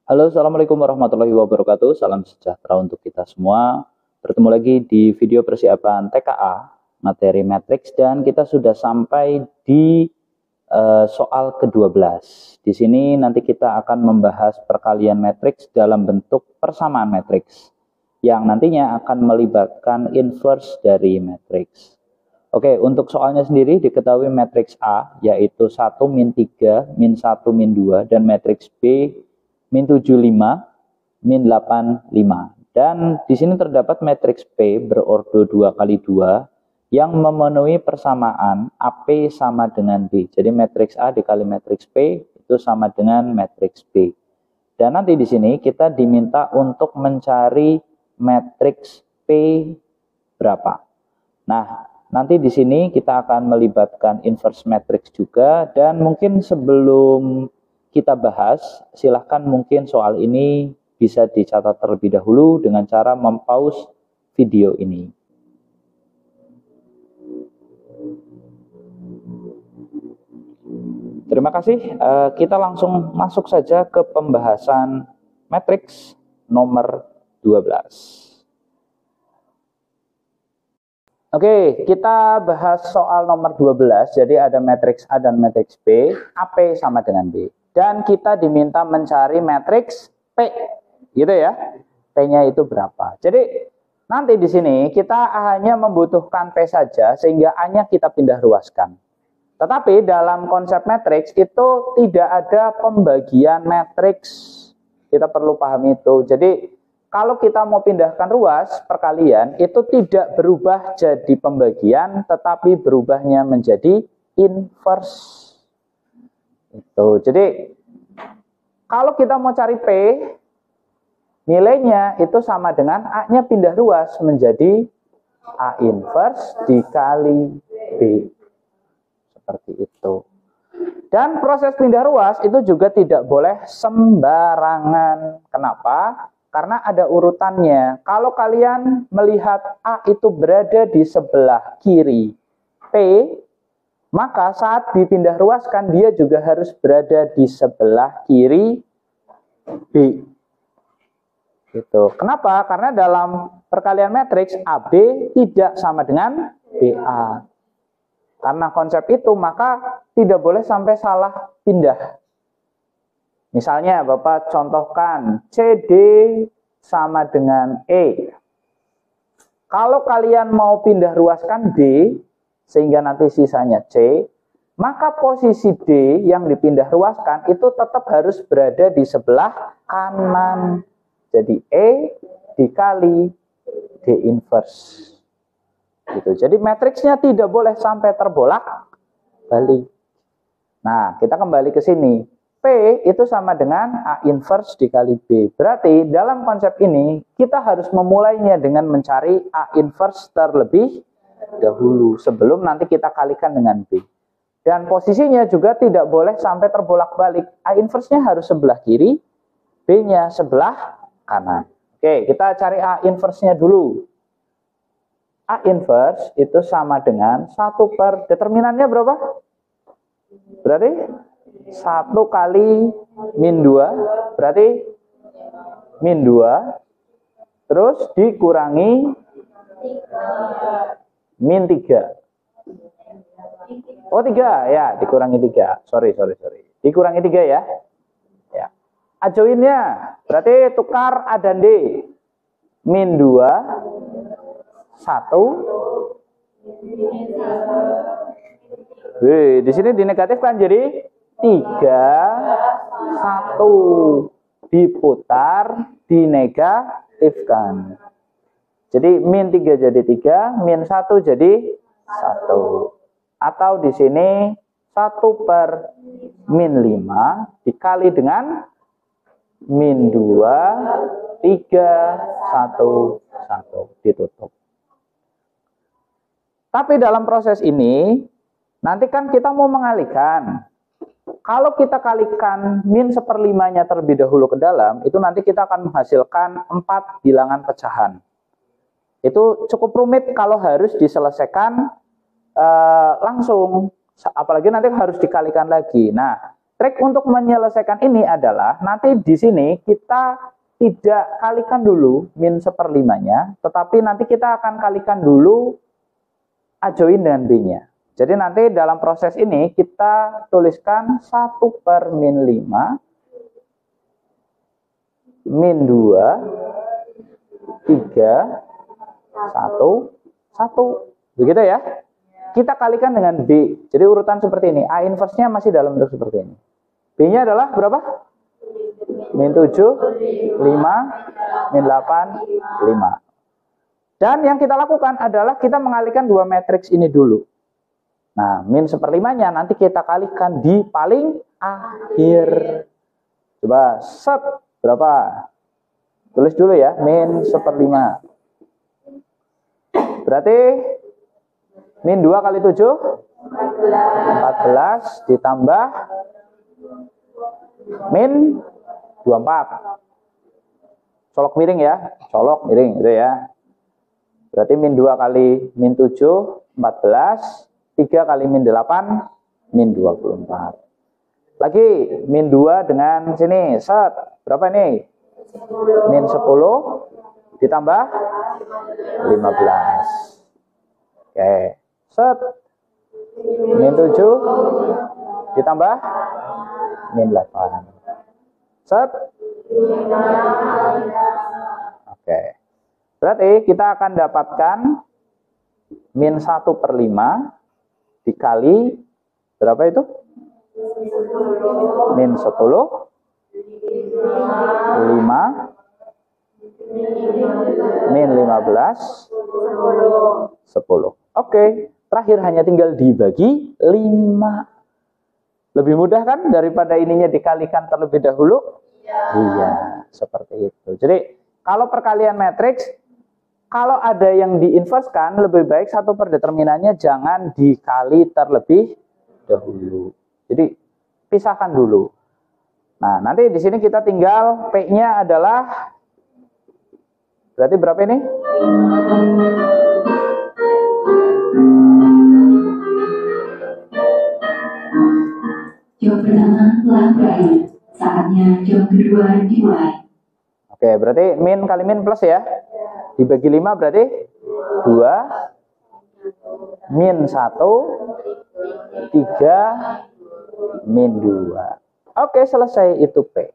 Halo, Assalamualaikum warahmatullahi wabarakatuh. Salam sejahtera untuk kita semua. Bertemu lagi di video persiapan TKA, materi matriks, dan kita sudah sampai di soal ke-12. Di sini nanti kita akan membahas perkalian matriks dalam bentuk persamaan matriks, yang nantinya akan melibatkan inverse dari matriks. Oke, untuk soalnya sendiri diketahui matriks A, yaitu 1 min 3, min 1, min 2, dan matriks B, min 75, min 85. Dan di sini terdapat matriks P berordo 2 kali 2 yang memenuhi persamaan AP sama dengan B. Jadi matriks A dikali matriks P itu sama dengan matriks B. Dan nanti di sini kita diminta untuk mencari matriks P berapa. Nah, nanti di sini kita akan melibatkan inverse matrix juga, dan mungkin sebelum kita bahas, silahkan mungkin soal ini bisa dicatat terlebih dahulu dengan cara mempause video ini. Terima kasih, kita langsung masuk saja ke pembahasan matriks nomor 12. Oke, kita bahas soal nomor 12. Jadi ada matriks A dan matriks B, AP sama dengan B. Dan kita diminta mencari matriks P, gitu ya. P-nya itu berapa? Jadi nanti di sini kita hanya membutuhkan P saja, sehingga A-nya kita pindah ruaskan. Tetapi dalam konsep matriks itu tidak ada pembagian matriks. Kita perlu paham itu. Jadi kalau kita mau pindahkan ruas perkalian, itu tidak berubah jadi pembagian, tetapi berubahnya menjadi inverse. Itu. Jadi kalau kita mau cari P, nilainya itu sama dengan A-nya pindah ruas menjadi A inverse dikali B. Seperti itu. Dan proses pindah ruas itu juga tidak boleh sembarangan. Kenapa? Karena ada urutannya. Kalau kalian melihat A itu berada di sebelah kiri P, maka saat dipindah ruaskan dia juga harus berada di sebelah kiri B. Gitu. Kenapa? Karena dalam perkalian matriks AB tidak sama dengan BA. Karena konsep itu maka tidak boleh sampai salah pindah. Misalnya Bapak contohkan CD sama dengan E. Kalau kalian mau pindah ruaskan D, sehingga nanti sisanya C, maka posisi D yang dipindah ruaskan itu tetap harus berada di sebelah kanan. Jadi E dikali D inverse. Gitu. Jadi matriksnya tidak boleh sampai terbolak-balik. Nah, kita kembali ke sini. P itu sama dengan A inverse dikali B. Berarti dalam konsep ini kita harus memulainya dengan mencari A inverse terlebih dahulu sebelum nanti kita kalikan dengan B. Dan posisinya juga tidak boleh sampai terbolak-balik. A inverse-nya harus sebelah kiri, B-nya sebelah kanan. Oke, kita cari A inverse-nya dulu. A inverse itu sama dengan 1 per determinannya berapa? Berarti 1 kali min 2, berarti min 2, terus dikurangi min 3. Oh 3, ya dikurangi 3, sorry. Dikurangi 3 ya. Ya. Ajoinnya, berarti tukar A dan D. Min 2, 1. Di sini dinegatifkan jadi 3, 1. Diputar, dinegatifkan. Jadi min 3 jadi 3, min 1 jadi 1. Atau di sini 1 per min 5 dikali dengan min 2, 3, 1, 1. Ditutup. Tapi dalam proses ini, nanti kan kita mau mengalihkan. Kalau kita kalikan min 1/5-nya terlebih dahulu ke dalam, itu nanti kita akan menghasilkan 4 bilangan pecahan. Itu cukup rumit kalau harus diselesaikan langsung. Apalagi nanti harus dikalikan lagi. Nah, trik untuk menyelesaikan ini adalah nanti di sini kita tidak kalikan dulu min 1/5-nya, tetapi nanti kita akan kalikan dulu A join dengan B-nya. Jadi nanti dalam proses ini kita tuliskan 1/-5 min 2 3 1 1. Begitu ya. Kita kalikan dengan B. Jadi urutan seperti ini. A inverse-nya masih dalam bentuk seperti ini. B-nya adalah berapa? Min 7, 5, min 8, 5. Dan yang kita lakukan adalah kita mengalihkan dua matriks ini dulu. Nah, min 1/5-nya nanti kita kalikan di paling akhir. Coba set berapa? Tulis dulu ya, min 1/5. Berarti min 2 kali 7 14 ditambah min 24. Colok miring ya, colok miring gitu ya. Berarti min 2 kali min 7 14, 3 kali min 8 min 24. Lagi min 2 dengan sini set berapa nih? Min 10 ditambah 15. Oke, set min 7 ditambah min 8. Set. Oke. Berarti kita akan dapatkan min 1/5 dikali berapa itu? Min 10, 5, min 15, 10. Oke, terakhir hanya tinggal dibagi 5. Lebih mudah kan daripada ininya dikalikan terlebih dahulu? Iya, seperti itu. Jadi kalau perkalian matriks, kalau ada yang diinverskan, lebih baik 1/determinannya jangan dikali terlebih dahulu. Jadi pisahkan dulu. Nah, nanti di sini kita tinggal P-nya adalah berarti berapa ini? Jawab pertama telah berakhir. Saatnya jawab kedua dimulai. Oke, berarti min kali min plus ya. Dibagi 5 berarti 2 min 1 3 min 2. Oke, selesai itu P.